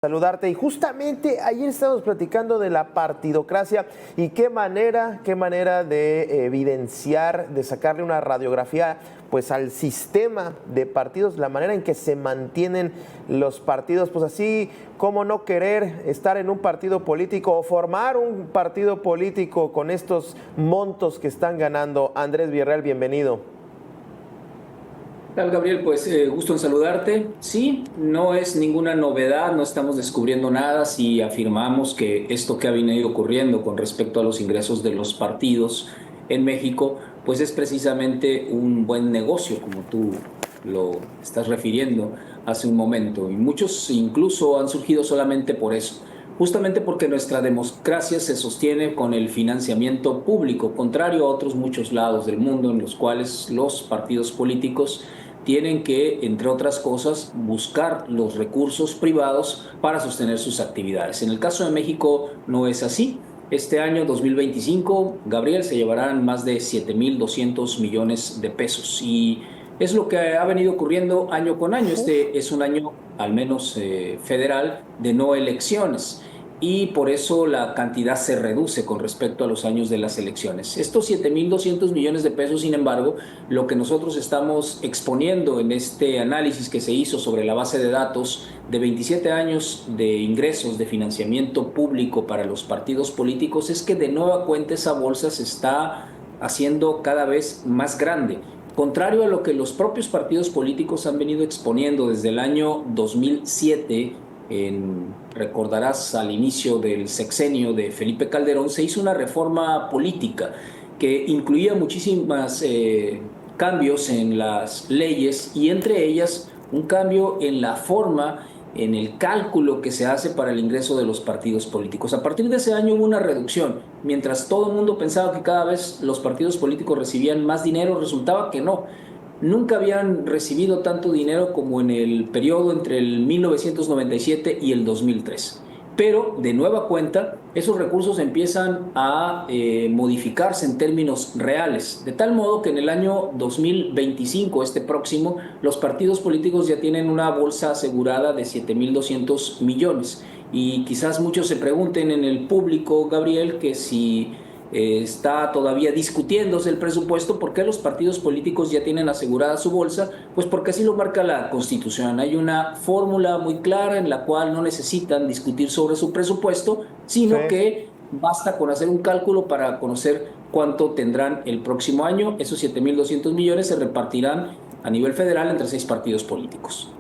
Saludarte. Y justamente ayer estábamos platicando de la partidocracia y qué manera de evidenciar, de sacarle una radiografía pues al sistema de partidos, la manera en que se mantienen los partidos, pues así como no querer estar en un partido político o formar un partido político con estos montos que están ganando. Andrés Villarreal, bienvenido. ¿Qué tal, Gabriel? Pues gusto en saludarte. Sí, no es ninguna novedad, no estamos descubriendo nada si afirmamos que esto que ha venido ocurriendo con respecto a los ingresos de los partidos en México, pues es precisamente un buen negocio, como tú lo estás refiriendo hace un momento. Y muchos incluso han surgido solamente por eso, justamente porque nuestra democracia se sostiene con el financiamiento público, contrario a otros muchos lados del mundo en los cuales los partidos políticos tienen que, entre otras cosas, buscar los recursos privados para sostener sus actividades. En el caso de México no es así. Este año 2025, Gabriel, se llevarán más de 7.200 millones de pesos y es lo que ha venido ocurriendo año con año. Este es un año, al menos federal, de no elecciones y por eso la cantidad se reduce con respecto a los años de las elecciones. Estos 7.200 millones de pesos, sin embargo, lo que nosotros estamos exponiendo en este análisis que se hizo sobre la base de datos de 27 años de ingresos de financiamiento público para los partidos políticos es que de nueva cuenta esa bolsa se está haciendo cada vez más grande. Contrario a lo que los propios partidos políticos han venido exponiendo desde el año 2007, recordarás, al inicio del sexenio de Felipe Calderón, se hizo una reforma política que incluía muchísimas cambios en las leyes y entre ellas un cambio en la forma, en el cálculo que se hace para el ingreso de los partidos políticos. A partir de ese año hubo una reducción. Mientras todo el mundo pensaba que cada vez los partidos políticos recibían más dinero, resultaba que no. Nunca habían recibido tanto dinero como en el periodo entre el 1997 y el 2003. Pero, de nueva cuenta, esos recursos empiezan a modificarse en términos reales, de tal modo que en el año 2025, este próximo, los partidos políticos ya tienen una bolsa asegurada de 7.200 millones. Y quizás muchos se pregunten en el público, Gabriel, que si está todavía discutiéndose el presupuesto. ¿Por qué los partidos políticos ya tienen asegurada su bolsa? Pues porque así lo marca la Constitución. Hay una fórmula muy clara en la cual no necesitan discutir sobre su presupuesto, Sí. sino que basta con hacer un cálculo para conocer cuánto tendrán el próximo año. Esos 7.200 millones se repartirán a nivel federal entre 6 partidos políticos.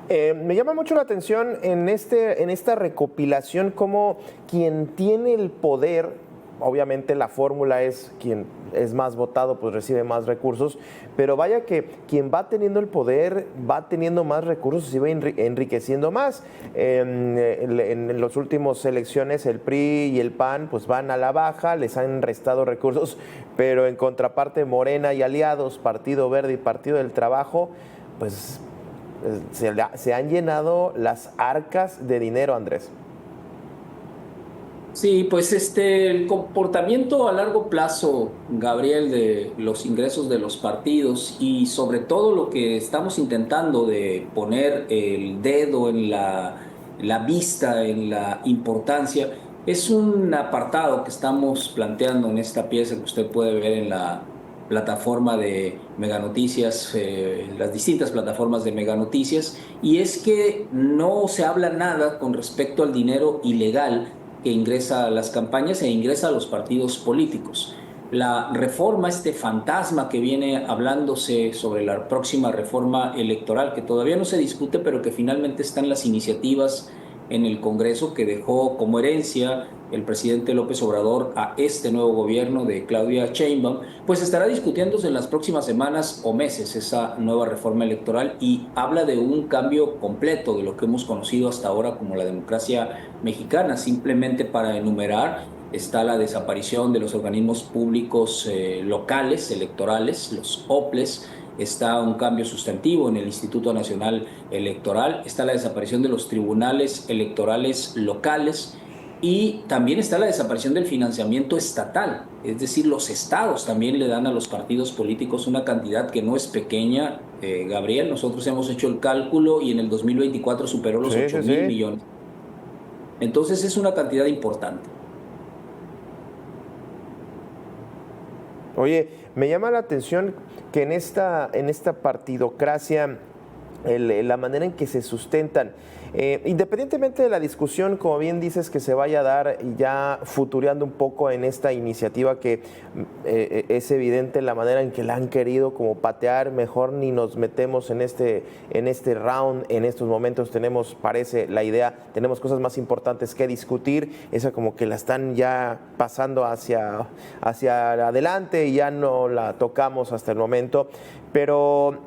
Me llama mucho la atención en esta recopilación cómo quien tiene el poder, obviamente la fórmula es quien es más votado, pues recibe más recursos, pero vaya que quien va teniendo el poder va teniendo más recursos y va enriqueciendo más. En las últimas elecciones el PRI y el PAN pues van a la baja, les han restado recursos, pero en contraparte Morena y aliados, Partido Verde y Partido del Trabajo, pues se han llenado las arcas de dinero, Andrés. Sí, pues el comportamiento a largo plazo, Gabriel, de los ingresos de los partidos y sobre todo lo que estamos intentando de poner el dedo en la vista, en la importancia, es un apartado que estamos planteando en esta pieza que usted puede ver en la plataforma de Mega Noticias, las distintas plataformas de Mega Noticias, y es que no se habla nada con respecto al dinero ilegal que ingresa a las campañas e ingresa a los partidos políticos. La reforma, este fantasma que viene hablándose sobre la próxima reforma electoral, que todavía no se discute, pero que finalmente están las iniciativas en el Congreso, que dejó como herencia el presidente López Obrador a este nuevo gobierno de Claudia Sheinbaum, pues estará discutiéndose en las próximas semanas o meses esa nueva reforma electoral y habla de un cambio completo de lo que hemos conocido hasta ahora como la democracia mexicana. Simplemente para enumerar, está la desaparición de los organismos públicos locales, electorales, los OPLES. Está un cambio sustantivo en el Instituto Nacional Electoral, está la desaparición de los tribunales electorales locales Y también está la desaparición del financiamiento estatal, es decir, los estados también le dan a los partidos políticos una cantidad que no es pequeña. Gabriel, nosotros hemos hecho el cálculo y en el 2024 superó los Sí, ocho sí, mil sí. millones. Entonces es una cantidad importante. Oye, me llama la atención que en esta partidocracia, la manera en que se sustentan, independientemente de la discusión, como bien dices, que se vaya a dar y ya futureando un poco en esta iniciativa que es evidente la manera en que la han querido como patear, mejor ni nos metemos en este round, en estos momentos tenemos, parece la idea, tenemos cosas más importantes que discutir, esa como que la están ya pasando hacia adelante y ya no la tocamos hasta el momento. Pero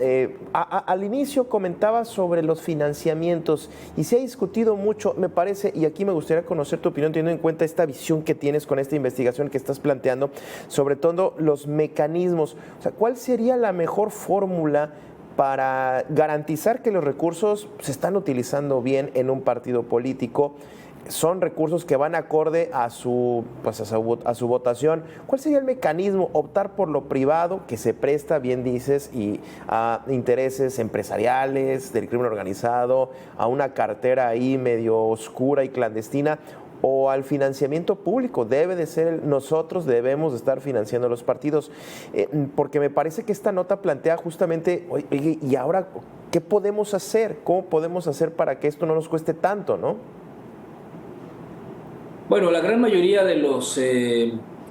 al inicio comentaba sobre los financiamientos y se ha discutido mucho, me parece, y aquí me gustaría conocer tu opinión teniendo en cuenta esta visión que tienes con esta investigación que estás planteando, sobre todo los mecanismos. O sea, ¿cuál sería la mejor fórmula para garantizar que los recursos se están utilizando bien en un partido político? Son recursos que van acorde a a su votación. ¿Cuál sería el mecanismo? Optar por lo privado, que se presta, bien dices, y a intereses empresariales, del crimen organizado, a una cartera ahí medio oscura y clandestina, o al financiamiento público. Debe de ser, nosotros debemos de estar financiando los partidos, porque me parece que esta nota plantea justamente, oye, ¿y ahora qué podemos hacer? ¿Cómo podemos hacer para que esto no nos cueste tanto, no? Bueno, la gran mayoría de los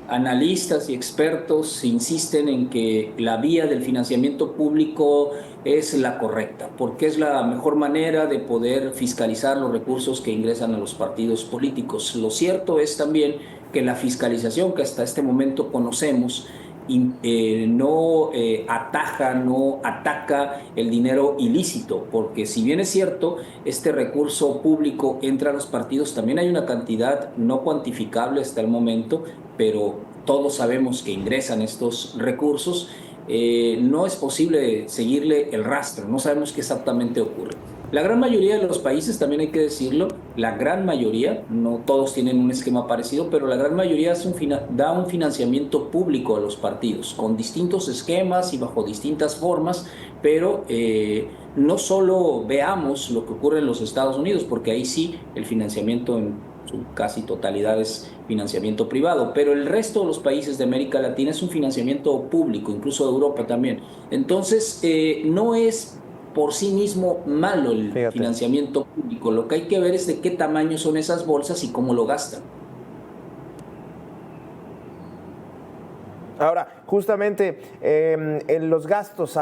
analistas y expertos insisten en que la vía del financiamiento público es la correcta, porque es la mejor manera de poder fiscalizar los recursos que ingresan a los partidos políticos. Lo cierto es también que la fiscalización que hasta este momento conocemos no ataja, no ataca el dinero ilícito, porque si bien es cierto, este recurso público entra a los partidos, también hay una cantidad no cuantificable hasta el momento, pero todos sabemos que ingresan estos recursos. No es posible seguirle el rastro, no sabemos qué exactamente ocurre. La gran mayoría de los países, también hay que decirlo, la gran mayoría, no todos tienen un esquema parecido, pero la gran mayoría da un financiamiento público a los partidos, con distintos esquemas y bajo distintas formas, pero no solo veamos lo que ocurre en los Estados Unidos, porque ahí sí el financiamiento en su casi totalidad es financiamiento privado, pero el resto de los países de América Latina es un financiamiento público, incluso de Europa también. Entonces, no es por sí mismo malo el Fíjate. financiamiento público. Lo que hay que ver es de qué tamaño son esas bolsas y cómo lo gastan. Ahora, justamente en los gastos,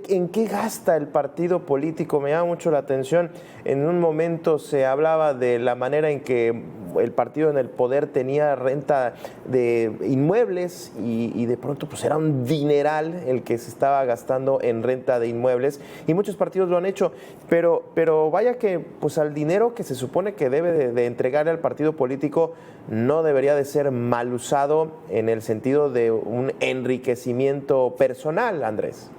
en qué gasta el partido político? Me llama mucho la atención. En un momento se hablaba de la manera en que el partido en el poder tenía renta de inmuebles y de pronto pues era un dineral el que se estaba gastando en renta de inmuebles y muchos partidos lo han hecho, pero vaya que pues al dinero que se supone que debe de entregarle al partido político no debería de ser mal usado en el sentido de un enriquecimiento personal, Andrés.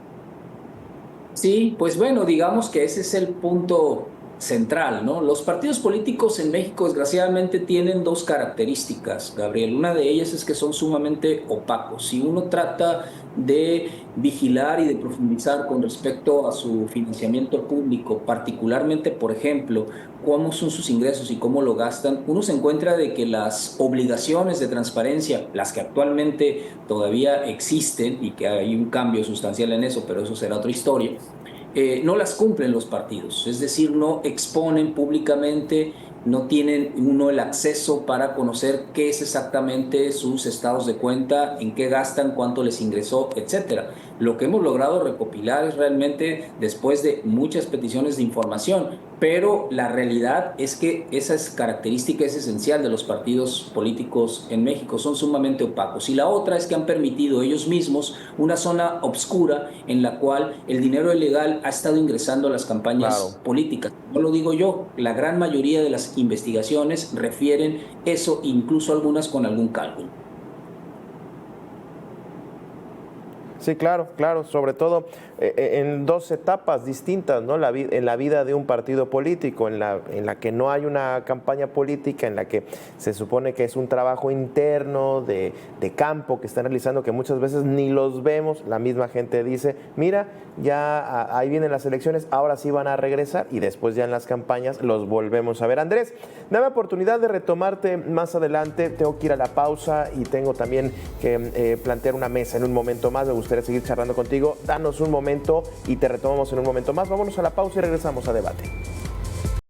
Sí, pues bueno, digamos que ese es el punto central, ¿no? Los partidos políticos en México, desgraciadamente, tienen dos características, Gabriel. Una de ellas es que son sumamente opacos. Si uno trata de vigilar y de profundizar con respecto a su financiamiento público, particularmente, por ejemplo, cómo son sus ingresos y cómo lo gastan, uno se encuentra de que las obligaciones de transparencia, las que actualmente todavía existen y que hay un cambio sustancial en eso, pero eso será otra historia, no las cumplen los partidos, es decir, no exponen públicamente, no tienen uno el acceso para conocer qué es exactamente sus estados de cuenta, en qué gastan, cuánto les ingresó, etcétera. Lo que hemos logrado recopilar es realmente después de muchas peticiones de información, pero la realidad es que esa característica es esencial de los partidos políticos en México, son sumamente opacos. Y la otra es que han permitido ellos mismos una zona obscura en la cual el dinero ilegal ha estado ingresando a las Claro. campañas políticas. No lo digo yo, la gran mayoría de las investigaciones refieren eso, incluso algunas con algún cálculo. Sí, claro, claro, sobre todo en dos etapas distintas, ¿no? En la vida de un partido político, en la que no hay una campaña política, en la que se supone que es un trabajo interno de campo que están realizando, que muchas veces ni los vemos. La misma gente dice, mira, ya ahí vienen las elecciones, ahora sí van a regresar, y después ya en las campañas los volvemos a ver. Andrés, dame oportunidad de retomarte más adelante, tengo que ir a la pausa y tengo también que plantear una mesa en un momento más. Me gustaría seguir charlando contigo. Danos un momento y te retomamos en un momento más. Vámonos a la pausa y regresamos a debate.